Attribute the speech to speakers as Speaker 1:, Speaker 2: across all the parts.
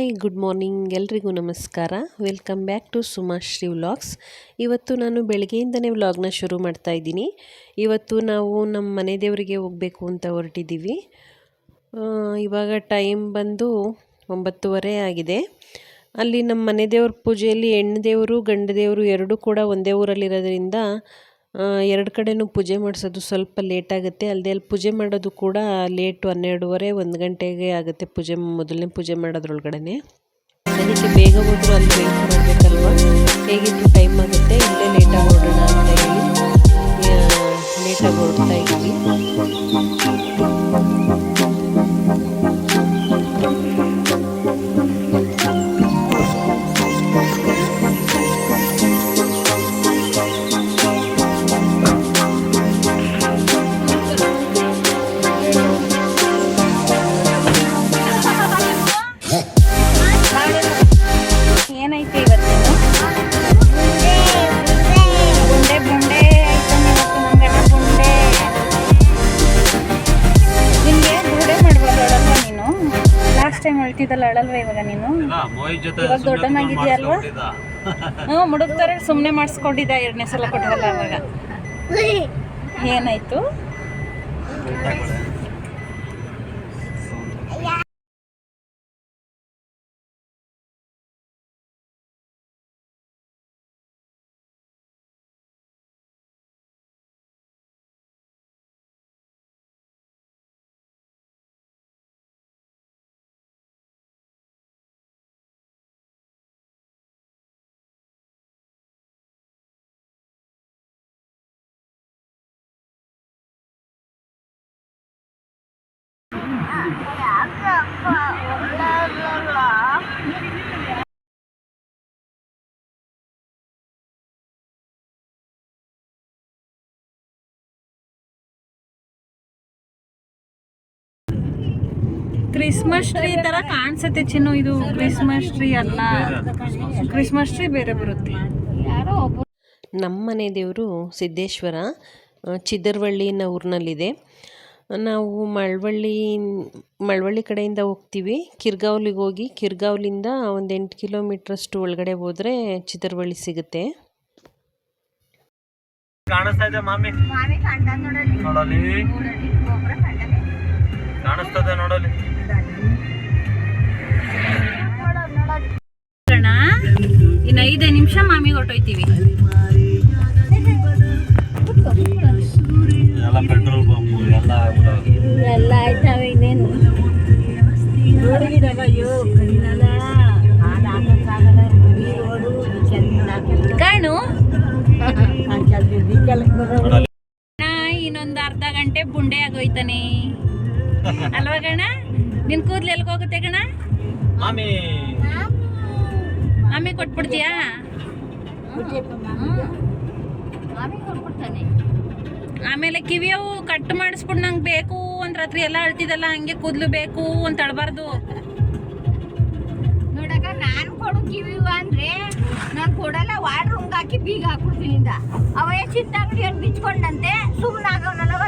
Speaker 1: Hi good morning ಎಲ್ರಿಗೂ ನಮಸ್ಕಾರ. Welcome back to Sumashri vlogs. ಇವತ್ತು ನಾನು ಬೆಳಗ್ಗೆಯಿಂದನೇ ವ್ಲಾಗ್ನ ಶುರು ಮಾಡ್ತಾ ಇದ್ದೀನಿ. ಇವತ್ತು ನಾವು ನಮ್ಮ ಮನೆ ದೇವರಿಗೆ ಹೋಗಬೇಕು ಅಂತ ಹೊರಟಿದ್ದೀವಿ. ಇವಾಗ ಟೈಮ್ ಬಂದು 9:30 ಆಗಿದೆ. ಅಲ್ಲಿ ನಮ್ಮ ಮನೆ ದೇವ್ರ ಪೂಜೆಯಲ್ಲಿ ಹೆಣ್ಣು ದೇವರು ಗಂಡು ದೇವರು ಎರಡೂ ಕೂಡ ಒಂದೇ ಊರಲ್ಲಿರೋದ್ರಿಂದ ಎರಡು ಕಡೆನೂ ಪೂಜೆ ಮಾಡಿಸೋದು ಸ್ವಲ್ಪ ಲೇಟ್ ಆಗುತ್ತೆ. ಅಲ್ಲದೆ ಅಲ್ಲಿ ಪೂಜೆ ಮಾಡೋದು ಕೂಡ ಲೇಟು, 12:30 1 ಗಂಟೆಗೆ ಆಗುತ್ತೆ ಮೊದಲನೇ ಪೂಜೆ ಮಾಡೋದ್ರೊಳಗಡೆ. ಅದಕ್ಕೆ ಬೇಗ ಹೋದರೂ ಅಲ್ಲಿ ವೆಯ್ಟ್ ಮಾಡಬೇಕಲ್ವ, ಹೇಗಿದ್ರು ಟೈಮ್ ಆಗುತ್ತೆ, ಇಲ್ಲೇ ಲೇಟಾಗಿ ಹೊರಡೋಣ ಅಂತ ಹೇಳಿ ಲೇಟಾಗಿ ಹೊರಡ್ತಾ ಇದ್ವಿ.
Speaker 2: ಏನೈತೆ ಇವತ್ತೇನು ಬುಂಡೆ ಬುಂಡೆ ಆಯ್ತು. ಇವತ್ತು ನಮ್ಮ ಗಂಡ ಬುಂಡೆ. ನಿನಗೆ ಬುಂಡೆ ಮಾಡ್ಬೋದು ಅಳಲ್ವ ನೀನು? ಲಾಸ್ಟ್ ಟೈಮ್ ಅಳ್ತಿದ್ದಲ್ಲ, ಅಳಲ್ವ ಇವಾಗ ನೀನು? ಇವಾಗ ದೊಡ್ಡನಾಗಿದೆಯಲ್ವಾ? ಹ್ಞೂ, ಮುಡುಕ್ತಾರೆ ಸುಮ್ಮನೆ ಮಾಡಿಸ್ಕೊಂಡಿದ್ದ 2ನೇ ಸಲ ಕೊಟ್ಟವಲ್ಲ ಅವಾಗ. ಏನಾಯ್ತು? ಕ್ರಿಸ್ಮಸ್ ಟ್ರೀ ತರ ಕಾಣಿಸುತ್ತೆ ಚಿನ್ನು. ಇದು ಕ್ರಿಸ್ಮಸ್ ಟ್ರೀ ಅಲ್ಲ, ಕ್ರಿಸ್ಮಸ್ ಟ್ರೀ ಬೇರೆ ಬರುತ್ತೆ.
Speaker 1: ನಮ್ಮ ಮನೆ ದೇವರು ಸಿದ್ದೇಶ್ವರ, ಚಿದ್ದರವಳ್ಳಿ ಊರಿನಲ್ಲಿದೆ. ನಾವು ಮಳವಳ್ಳಿ ಕಡೆಯಿಂದ ಹೋಗ್ತೀವಿ. ಕಿರ್ಗಾವ್ಲಿಗೆ ಹೋಗಿ ಕಿರ್ಗಾವ್ಲಿಂದ ಒಂದು 8 ಕಿಲೋಮೀಟ್ರಷ್ಟು ಒಳಗಡೆ ಹೋದರೆ ಚಿದ್ದರವಳ್ಳಿ ಸಿಗುತ್ತೆ.
Speaker 3: ಕಾಣಿಸ್ತಾ ಇದೆ ಮಾಮಿ, ನೋಡಲಿ ಕಾಣಿಸ್ತದೆ ನೋಡಲಿ.
Speaker 2: ಇನ್ನು 5 ನಿಮಿಷ ಮಾಮಿಗೆ ಹೊಟ್ಟೋಯ್ತೀವಿ.
Speaker 3: ಎಲ್ಲ ಪೆಟ್ರೋಲ್ ಬಂಪು ಎಲ್ಲ
Speaker 2: ಆಯ್ತಾವೆ. ಇನ್ನೇನು ಕಾಣು. ಇನ್ನೊಂದು ಅರ್ಧ ಗಂಟೆ ಬುಂಡೆ ಆಗೋಯ್ತಾನೆ ಅಲ್ವಾ ಗಣ? ನಿನ್ ಕೂದ್ಲು ಎಲ್ಗೋಗುತ್ತೆ ಗಣ?
Speaker 3: ಮಾಮಿ
Speaker 2: ಆಮೆ ಕೊಟ್ಬಿಡ್ತೀಯಾ? ಆಮೇಲೆ ಕಿವಿಯವು ಕಟ್ ಮಾಡಿಸ್ಬಿಟ್ಟು ನಂಗೆ ಬೇಕು ಅಂತ ರಾತ್ರಿ ಎಲ್ಲ ಅಳ್ತಿದಲ್ಲ, ಹಂಗೆ ಕೂದ್ಲು ಬೇಕು ಅಂತ ಅಳ್ಬಾರ್ದು
Speaker 4: ನೋಡಕ. ನಾನು ಕೊಡು ಕಿವಿ ಅಂದ್ರೆ ನಾನು ಕೊಡಲ್ಲ, ವಾಡ್ರ್ ಹಾಕಿ ಬೀಗ ಹಾಕ್ಬಿಡ್ತೀನಿ. ಅವಯ ಚಿಂತಾಗಡಿ ಅಂತ ಬಿಚ್ಕೊಂಡಂತೆ ಸುಮ್ಮನಾಗವನಲ್ಲವ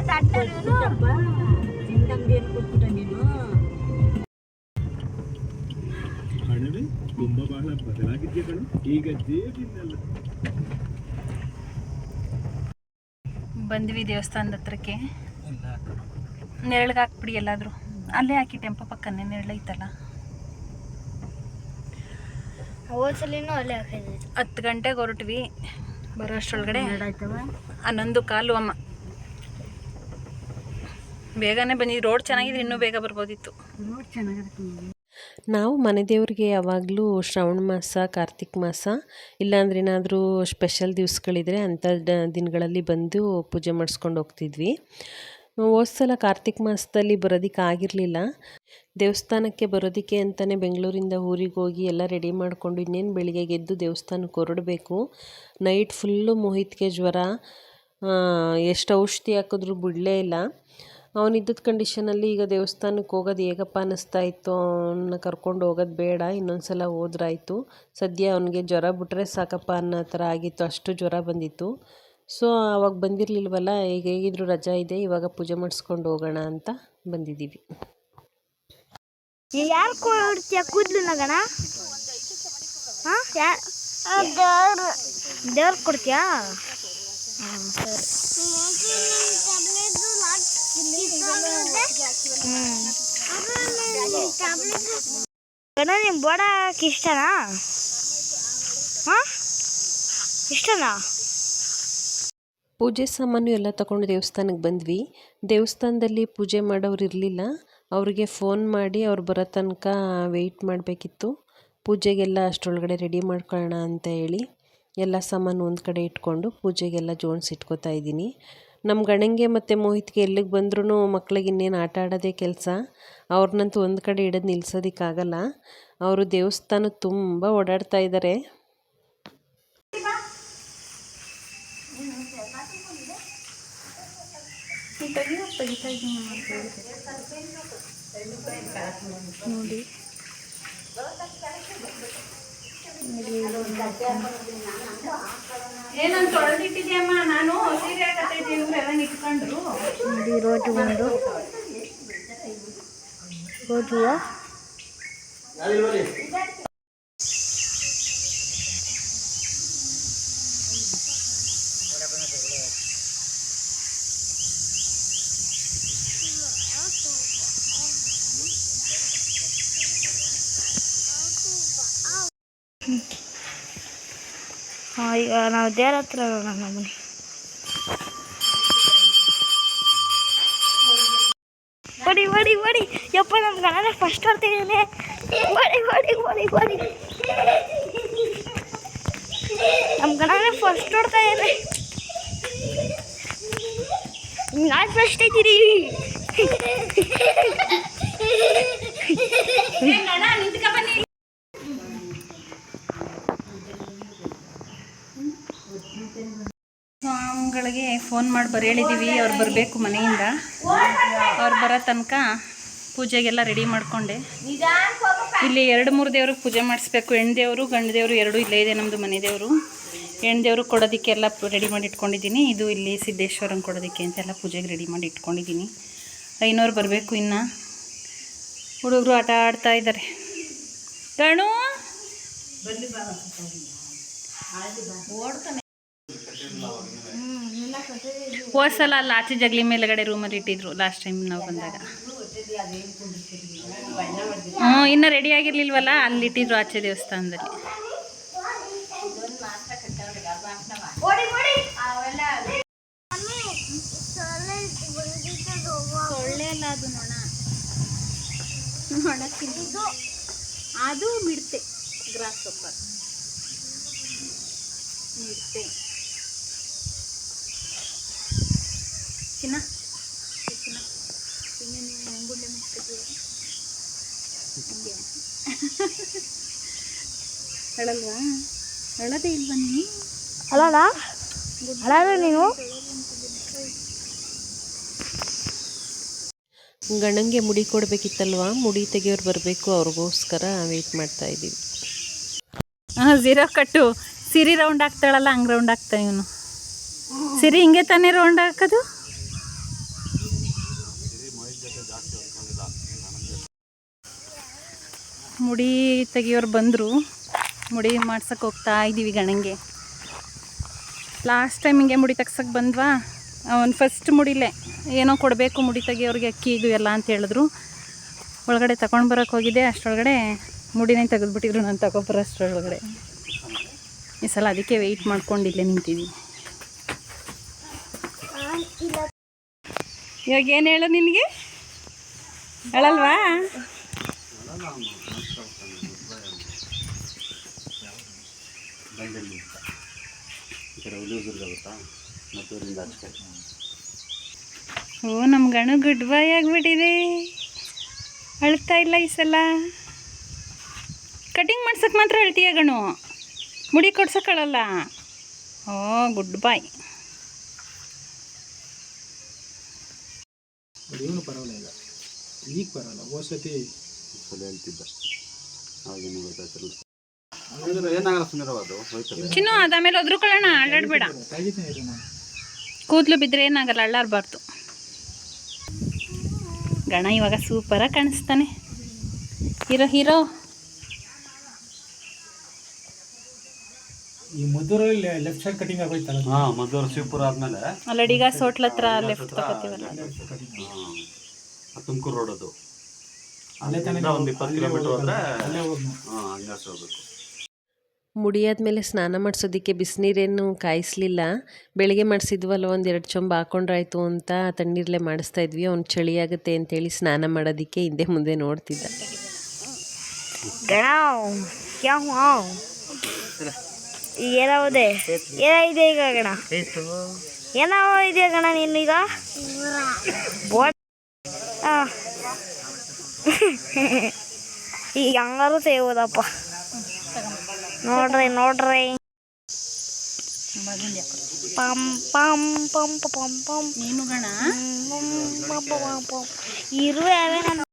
Speaker 3: ತುಂಬಾ ಬಹಳ ಬದಲಾಗಿದ್ಯಾ ಕಣು ಈಗ.
Speaker 2: ಬಂದ್ವಿ ದೇವಸ್ಥಾನದ ಹತ್ರಕ್ಕೆ. ನೆರಳಿಗೆ ಹಾಕ್ಬಿಡಿ ಎಲ್ಲಾದರೂ, ಅಲ್ಲೇ ಹಾಕಿ ಟೆಂಪೋ ಪಕ್ಕನೇ ನೆರಳೈತಲ್ಲ.
Speaker 4: ಹೋದ್ಸಲಿನೂ ಅಲ್ಲೇ ಹಾಕಿದ್ವಿ.
Speaker 2: 10 ಗಂಟೆಗೆ ಹೊರಟ್ವಿ, ಬರೋ ಅಷ್ಟರೊಳಗಡೆ 11:15 ಅಮ್ಮ. ಬೇಗನೆ ಬಂದಿದ್ದು. ರೋಡ್ ಚೆನ್ನಾಗಿದೆ, ಇನ್ನೂ ಬೇಗ ಬರ್ಬೋದಿತ್ತು. ರೋಡ್ ಚೆನ್ನಾಗಿರುತ್ತೆ.
Speaker 1: ನಾವು ಮನೆ ದೇವ್ರಿಗೆ ಯಾವಾಗಲೂ ಶ್ರಾವಣ ಮಾಸ, ಕಾರ್ತಿಕ್ ಮಾಸ, ಇಲ್ಲಾಂದ್ರೆ ಏನಾದರೂ ಸ್ಪೆಷಲ್ ದಿವಸಗಳಿದ್ರೆ ಅಂಥ ದಿನಗಳಲ್ಲಿ ಬಂದು ಪೂಜೆ ಮಾಡಿಸ್ಕೊಂಡು ಹೋಗ್ತಿದ್ವಿ. ಹೋದ ಸಲ ಕಾರ್ತಿಕ್ ಮಾಸದಲ್ಲಿ ಬರೋದಕ್ಕೆ ಆಗಿರಲಿಲ್ಲ. ದೇವಸ್ಥಾನಕ್ಕೆ ಬರೋದಕ್ಕೆ ಅಂತಲೇ ಬೆಂಗಳೂರಿಂದ ಊರಿಗೆ ಹೋಗಿ ಎಲ್ಲ ರೆಡಿ ಮಾಡಿಕೊಂಡು ಇನ್ನೇನು ಬೆಳಿಗ್ಗೆ ಎದ್ದು ದೇವಸ್ಥಾನಕ್ಕೆ ಹೊರಡಬೇಕು. ನೈಟ್ ಫುಲ್ಲು ಮೋಹಿತ್ಗೆ ಜ್ವರ, ಎಷ್ಟು ಔಷಧಿ ಹಾಕಿದ್ರೂ ಬಿಡಲೇ ಇಲ್ಲ. ಅವನಿದ್ದದ ಕಂಡೀಷನಲ್ಲಿ ಈಗ ದೇವಸ್ಥಾನಕ್ಕೆ ಹೋಗೋದು ಹೇಗಪ್ಪ ಅನ್ನಿಸ್ತಾ ಇತ್ತು. ಅವನ್ನ ಕರ್ಕೊಂಡು ಹೋಗೋದು ಬೇಡ, ಇನ್ನೊಂದು ಸಲ ಹೋದ್ರಾಯ್ತು. ಸದ್ಯ ಅವನಿಗೆ ಜ್ವರ ಬಿಟ್ಟರೆ ಸಾಕಪ್ಪ ಅನ್ನೋ ಥರ ಆಗಿತ್ತು, ಅಷ್ಟು ಜ್ವರ ಬಂದಿತ್ತು. ಸೊ ಆವಾಗ ಬಂದಿರಲಿಲ್ವಲ್ಲ, ಈಗ ಹೇಗಿದ್ರು ರಜಾ ಇದೆ, ಇವಾಗ ಪೂಜೆ ಮಾಡಿಸ್ಕೊಂಡು ಹೋಗೋಣ ಅಂತ ಬಂದಿದ್ದೀವಿ.
Speaker 5: ಯಾರು ಕೊಡ್ತೀಯ ಕೂದಲು ನಗಣ? ಹಾಂ ದೇವ್ರು ಕೊಡ್ತೀಯಾ? ಹಾಂ ಸರಿ. ಗಣ ನಿಮ್ಮ ಬೋಡಕ್ಕೆ ಇಷ್ಟನಾ? ಹಾಂ ಇಷ್ಟನಾ?
Speaker 1: ಪೂಜೆ ಸಾಮಾನು ಎಲ್ಲ ತಗೊಂಡು ದೇವಸ್ಥಾನಕ್ಕೆ ಬಂದ್ವಿ. ದೇವಸ್ಥಾನದಲ್ಲಿ ಪೂಜೆ ಮಾಡೋರು ಇರಲಿಲ್ಲ. ಅವ್ರಿಗೆ ಫೋನ್ ಮಾಡಿ ಅವ್ರು ಬರೋ ತನಕ ವೆಯ್ಟ್ ಮಾಡಬೇಕಿತ್ತು. ಪೂಜೆಗೆಲ್ಲ ಅಷ್ಟರೊಳಗಡೆ ರೆಡಿ ಮಾಡ್ಕೊಳ್ಳೋಣ ಅಂತ ಹೇಳಿ ಎಲ್ಲ ಸಾಮಾನು ಒಂದು ಕಡೆ ಇಟ್ಕೊಂಡು ಪೂಜೆಗೆಲ್ಲ ಜೋಡಿಸಿ ಇಟ್ಕೋತಾ ಇದ್ದೀನಿ. ನಮ್ಮ ಗಣಂಗೆ ಮತ್ತು ಮೋಹಿತ್ಗೆ ಎಲ್ಲಿಗೆ ಬಂದ್ರೂ ಮಕ್ಳಿಗೆ ಇನ್ನೇನು ಆಟ ಆಡೋದೇ ಕೆಲಸ. ಅವ್ರನ್ನಂತೂ ಒಂದು ಕಡೆ ಹಿಡಿದು ನಿಲ್ಸೋದಕ್ಕಾಗಲ್ಲ. ಅವರು ದೇವಸ್ಥಾನ ತುಂಬ ಓಡಾಡ್ತಾ ಇದ್ದಾರೆ.
Speaker 5: ನೋಡಿ
Speaker 2: ಏನಂತ ತೊಳೆದಿಟ್ಟಿದ್ಯಮ್ಮ? ನಾನು ಸೀರೆ ಹಾಕತ್ತೈತಿ ಇವರೆಲ್ಲ ನಿಂತ್ಕೊಂಡ್ರು.
Speaker 5: ನೋಡಿ ರೋಜು ಒಂದು ರೋಜು ಹಾಂ ಈಗ ನಾವು ದೇವ್ರ ಹತ್ರ ಹೋಗೋಣ ಬನ್ನಿ. ಹೊಡಿ ಹೊಡಿ ಹೊಡಿ ಯಪ್ಪ ನಮ್ಮ ಗಣನೆ ಫಸ್ಟ್ ಹೊಡ್ತಿದ್ದೀನಿ. ಹೊಡಿ ಹೊಡಿ ಹೊಡಿ ಹೊಡಿ ನಮ್ಮ ಗಣನೆ ಫಸ್ಟ್ ಹೊಡ್ತಾ ಇದ್ದೀನಿ. ನಾನು ಫಸ್ಟ್ ಇದ್ದೀರಿ.
Speaker 2: ಸ್ವಾಮಿಗಳಿಗೆ ಫೋನ್ ಮಾಡಿ ಹೇಳಿದ್ದೀವಿ. ಅವ್ರು ಬರಬೇಕು ಮನೆಯಿಂದ. ಅವ್ರು ಬರೋ ತನಕ ಪೂಜೆಗೆಲ್ಲ ರೆಡಿ ಮಾಡಿಕೊಂಡೆ. ಇಲ್ಲಿ 2-3 ದೇವ್ರಿಗೆ ಪೂಜೆ ಮಾಡಿಸ್ಬೇಕು. ಹೆಣ್ಣು ದೇವರು ಗಂಡು ದೇವರು ಎರಡೂ ಇಲ್ಲೇ ಇದೆ. ನಮ್ಮದು ಮನೆ ದೇವರು. ಹೆಣ್ಣು ದೇವರು ಕೊಡೋದಕ್ಕೆ ಎಲ್ಲ ರೆಡಿ ಮಾಡಿ ಇಟ್ಕೊಂಡಿದ್ದೀನಿ. ಇದು ಇಲ್ಲಿ ಸಿದ್ದೇಶ್ವರಂಗೆ ಕೊಡೋದಕ್ಕೆ ಅಂತೆಲ್ಲ ಪೂಜೆಗೆ ರೆಡಿ ಮಾಡಿ ಇಟ್ಕೊಂಡಿದ್ದೀನಿ. ಐನೋರು ಬರಬೇಕು. ಇನ್ನು ಹುಡುಗರು ಆಟ ಆಡ್ತಾ ಇದ್ದಾರೆ. ಗಣು ಹೋದ್ಸಲ ಅಲ್ಲಿ ಆಚೆ ಜಗಲಿ ಮೇಲ್ಗಡೆ ರೂಮಲ್ಲಿ ಇಟ್ಟಿದ್ರು ಲಾಸ್ಟ್ ಟೈಮ್ ನಾವು ಬಂದಾಗ. ಇನ್ನೂ ರೆಡಿ ಆಗಿರ್ಲಿಲ್ವಲ್ಲ, ಅಲ್ಲಿ ಇಟ್ಟಿದ್ರು ಆಚೆ ದೇವಸ್ಥಾನದಲ್ಲಿ. ಅದು ಮಿಡ್ತೆ ಗ್ರಾಸ್ ಸೊಪ್ಪರ್ ಮಿಡ್ತೆ ಚಿನ್ನ ಚಿನ್ನ ಇನ್ನೇನು ಮಂಗುಳ್ಳೆ ಮುಟ್ತಿದ್ವಿ. ಹೇಳಲ್ವಾ? ಹೇಳೋದೇ ಇಲ್ವ ನೀ?
Speaker 5: ಅಲ್ಲ ಅಲ್ಲ ನೀವು
Speaker 1: ಗಣಂಗೆ ಮುಡಿ ಕೊಡಬೇಕಿತ್ತಲ್ವ, ಮುಡಿ ತೆಗಿಯೋರು ಬರಬೇಕು. ಅವ್ರಿಗೋಸ್ಕರ ವೆಯ್ಟ್ ಮಾಡ್ತಾ ಇದ್ದೀವಿ.
Speaker 2: ಹಾಂ, ಝೀರೋ ಕಟ್ಟು. ಸಿರಿ ರೌಂಡ್ ಹಾಕ್ತಾಳಲ್ಲ ಹಂಗೆ ರೌಂಡ್ ಹಾಕ್ತಾ ಇವನು. ಸಿರಿ ಹಿಂಗೆ ತಾನೇ ರೌಂಡ್ ಹಾಕೋದು. ಮುಡಿ ತೆಗಿಯೋರು ಬಂದರು. ಮುಡಿ ಮಾಡ್ಸಕ್ಕೆ ಹೋಗ್ತಾ ಇದ್ದೀವಿ ಗಣಂಗೆ. ಲಾಸ್ಟ್ ಟೈಮ್ ಹಿಂಗೆ ಮುಡಿ ತೆಗ್ಸಕ್ಕೆ ಬಂದ್ವಾ, ಅವನು ಫಸ್ಟ್ ಮುಡಿಲೇ ಏನೋ ಕೊಡಬೇಕು ಮುಡಿ ತೆಗಿಯೋರಿಗೆ, ಅಕ್ಕಿ ಇದು ಎಲ್ಲ ಅಂತ ಹೇಳಿದ್ರು. ಒಳಗಡೆ ತಗೊಂಡು ಬರೋಕ್ಕೆ ಹೋಗಿದ್ದೆ. ಅಷ್ಟರೊಳಗಡೆ ಮುಡಿನೇ ತೆಗೆದುಬಿಟ್ಟಿದ್ರು. ನಾನು ತಗೊಬರೋ ಅಷ್ಟರೊಳಗಡೆ ಈ ಸಲ ಅದಕ್ಕೆ ವೆಯ್ಟ್ ಮಾಡ್ಕೊಂಡು ಇಲ್ಲೇ ನಿಂತಿದ್ದೀನಿ. ಇವಾಗ ಏನು ಹೇಳು ನಿನಗೆ? ಹೇಳಲ್ವಾ? ಓ, ನಮ್ಮ ಗಣು ಗುಡ್ ಬಾಯ್ ಆಗಿಬಿಟ್ಟಿದೆ. ಅಳ್ತಾ ಇಲ್ಲ ಈ ಸಲ. ಕಟಿಂಗ್ ಮಾಡ್ಸಕ್ಕೆ ಮಾತ್ರ ಅಳ್ತೀಯ ಗಣು, ಮುಡಿ ಕೊಡ್ಸೋಕ್ಕಳಲ್ಲ. ಓ, ಗುಡ್ ಬಾಯ್.
Speaker 6: ಇವನು ಪರವಾಗಿಲ್ಲ, ಈಗ ಬರಲ್ಲ. ಹೋಸತಿ ಹೇಳ್ತಿದ್ದ
Speaker 2: ಚಿನ್ನು, ಅದಾಮೇಲೆ ಒದ್ರುಕೊಳ್ಳೋಣ, ಅಳ್ಳಾಡ್ಬೇಡ. ಕೂದಲು ಬಿದ್ದರೆ ಏನಾಗಲ್ಲ, ಅಳ್ಳಾಡಬಾರ್ದು. ಗಣ ಇವಾಗ ಸೂಪರಾಗಿ ಕಾಣಿಸ್ತಾನೆ. ಹೀರೋ
Speaker 6: ಈ ಮದ್ದೂರಲ್ಲಿ ಲೆಫ್ಟ್ ಸೈಡ್ ಕಟಿಂಗ್ ಆಗೋಯ್ತಲ್ಲ ಅದು.
Speaker 7: ಹಾಂ ಮದ್ದೂರು ಶಿವಪುರ ಆದಮೇಲೆ
Speaker 2: ಅಲ್ಲಡೀಗ ಸೋಟ್ಲ ಹತ್ರ ಲೆಫ್ಟ್ ತಗೋತೀವಲ್ಲ.
Speaker 7: ತುಮಕೂರು ರೋಡ್ ಅದು
Speaker 6: ಅಲ್ಲೇ ತಾನೇ
Speaker 7: ಒಂದು 20 ಕಿಲೋಮೀಟರ್ ಹೋದ್ರೆ
Speaker 6: ಅಲ್ಲೇ ಹೋಗಿ
Speaker 7: ಹಂಗೆ ಹೋಗ್ಬೇಕು.
Speaker 1: ಮುಡಿಯಾದ್ಮೇಲೆ ಸ್ನಾನ ಮಾಡಿಸೋದಕ್ಕೆ ಬಿಸಿನೀರೇನು ಕಾಯಿಸ್ಲಿಲ್ಲ. ಬೆಳಿಗ್ಗೆ ಮಾಡಿಸಿದ್ವಲ್ಲ, ಒಂದು 2 ಚೊಂಬು ಹಾಕೊಂಡ್ರಾಯ್ತು ಅಂತ ತಣ್ಣೀರಲ್ಲೇ ಮಾಡಿಸ್ತಾ ಇದ್ವಿ. ಅವ್ನು ಚಳಿ ಆಗುತ್ತೆ ಅಂತೇಳಿ ಸ್ನಾನ ಮಾಡೋದಕ್ಕೆ ಹಿಂದೆ ಮುಂದೆ ನೋಡ್ತಿದ್ದ.
Speaker 5: ಏನಾವುದೇ ಏನಾಗಿದೆ ಈಗ ಗಣ? ಏನಾವ ಇದೆಯಾ ಗಣ ನೀನು ಈಗ? ಈಗ ಹಂಗಾರು ಸೇವುದಪ್ಪ. ನೋಡ್ರಿ ಪಂ ಪಂ ಪಂ ಪಂ ಪಂ
Speaker 2: ನೀನು ಗಣ
Speaker 5: ಇರುವೆ ಅವೇ ನಮ್ಮ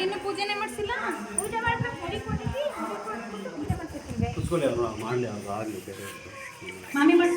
Speaker 2: ಇನ್ನು ಪೂಜೆನೇ ಮಾಡಿಸಿಲ್ಲ.
Speaker 4: ಪೂಜೆ ಮಾಡ್ಬೇಕು, ಮುಡಿ ಕೊಟ್ಟಿದ್ವಿ, ಪೂಜೆ ಮಾಡ್ತಿರ್ತೀವಿ.
Speaker 7: ಕುತ್ಕೊಳ್ಳಿ ಅವರು ಮಾಡಲಿ ಅವ್ರು ಆಗಲಿ ಬೇರೆ
Speaker 2: ಮಾಮಿ ಮಾಡಿ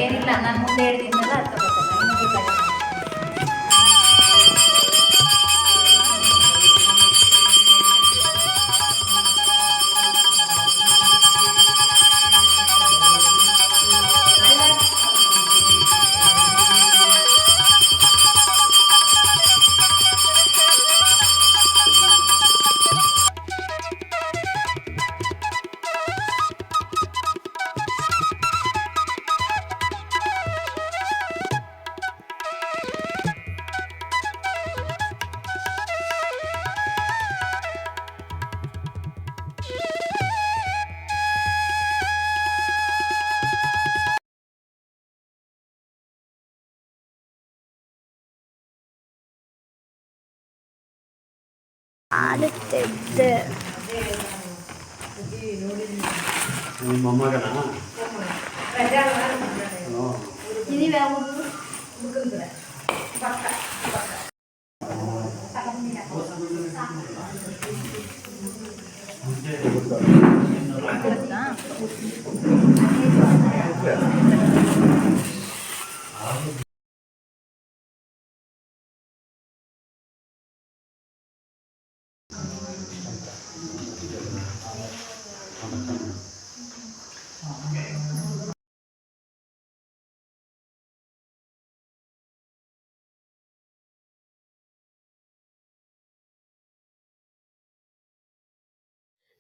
Speaker 2: ಏನಿಲ್ಲ, ನಾನು ಮುಂದೆ ಹೇಳ್ತೀನಲ್ಲ ಅದು ತಗೋತೇನೆ.
Speaker 5: ಆಡುತ್ತಿದ್ದೆ.
Speaker 7: ನಿಮ್ಮ ಮೊಮ್ಮಗನ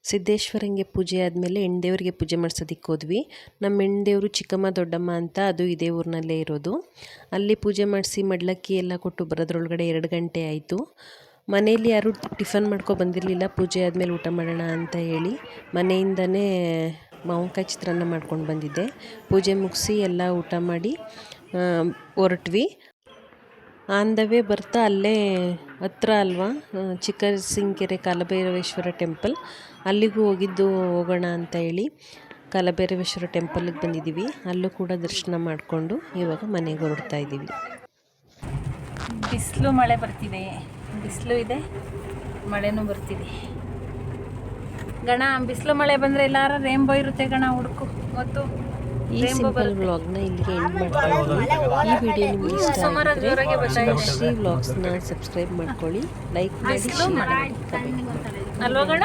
Speaker 1: ಸಿದ್ದೇಶ್ವರಂಗೆ ಪೂಜೆ ಆದಮೇಲೆ ಹೆಣ್ದೇವ್ರಿಗೆ ಪೂಜೆ ಮಾಡ್ಸೋದಕ್ಕೆ ಹೋದ್ವಿ. ನಮ್ಮ ಹೆಣ್ದೇವರು ಚಿಕ್ಕಮ್ಮ ದೊಡ್ಡಮ್ಮ ಅಂತ, ಅದು ಇದೇ ಊರಿನಲ್ಲೇ ಇರೋದು. ಅಲ್ಲಿ ಪೂಜೆ ಮಾಡಿಸಿ ಮಡ್ಲಕ್ಕಿ ಎಲ್ಲ ಕೊಟ್ಟು ಬರೋದ್ರೊಳಗಡೆ 2 ಗಂಟೆ ಆಯಿತು. ಮನೆಯಲ್ಲಿ ಯಾರೂ ಟಿಫನ್ ಮಾಡ್ಕೊ ಬಂದಿರಲಿಲ್ಲ. ಪೂಜೆ ಆದಮೇಲೆ ಊಟ ಮಾಡೋಣ ಅಂತ ಹೇಳಿ ಮನೆಯಿಂದನೇ ಮಾವಿನಕಾಯಿ ಚಿತ್ರಾನ್ನ ಮಾಡ್ಕೊಂಡು ಬಂದಿದ್ದೆ. ಪೂಜೆ ಮುಗಿಸಿ ಎಲ್ಲ ಊಟ ಮಾಡಿ ಹೊರಟ್ವಿ. ಆನ್ ದ ವೇ ಬರ್ತಾ ಅಲ್ಲೇ ಹತ್ರ ಅಲ್ವಾ ಚಿಕ್ಕಸಿಂಕೆರೆ ಕಾಲಭೈರವೇಶ್ವರ ಟೆಂಪಲ್, ಅಲ್ಲಿಗೂ ಹೋಗೋಣ ಅಂತ ಹೇಳಿ ಕಾಲಭೈರವೇಶ್ವರ ಟೆಂಪಲ್ಗೆ ಬಂದಿದ್ದೀವಿ. ಅಲ್ಲೂ ಕೂಡ ದರ್ಶನ ಮಾಡಿಕೊಂಡು ಇವಾಗ ಮನೆಗೆ ಹೊರಡ್ತಾ ಇದ್ದೀವಿ.
Speaker 2: ಬಿಸಿಲು ಮಳೆ ಬರ್ತಿದೆ, ಬಿಸಿಲು ಇದೆ, ಮಳೆನೂ ಬರ್ತಿದೆ ಗಣ. ಬಿಸಿಲು ಮಳೆ ಬಂದರೆ ಎಲ್ಲಾರ ರೇಂಬೋ ಇರುತ್ತೆ ಗಣ, ಹುಡುಕು. ಮತ್ತು
Speaker 1: ಈ ಸಿಂಪಲ್ ವ್ಲಾಗ್ನ ಇಲ್ಲಿಗೆ ಎಂಡ್ ಮಾಡ್ತೀನಿ. ಈ ವಿಡಿಯೋ ನಿಮಗೆ ಇಷ್ಟ ಆಗಿದ್ರೆ ಶ್ರೀ ವ್ಲಾಗ್ಸ್ನ ಸಬ್ಸ್ಕ್ರೈಬ್ ಮಾಡ್ಕೊಳ್ಳಿ, ಲೈಕ್ ಮಾಡಿ, ಶೇರ್ ಮಾಡಿ.
Speaker 2: ಅಲ್ವಾ ಗಣ?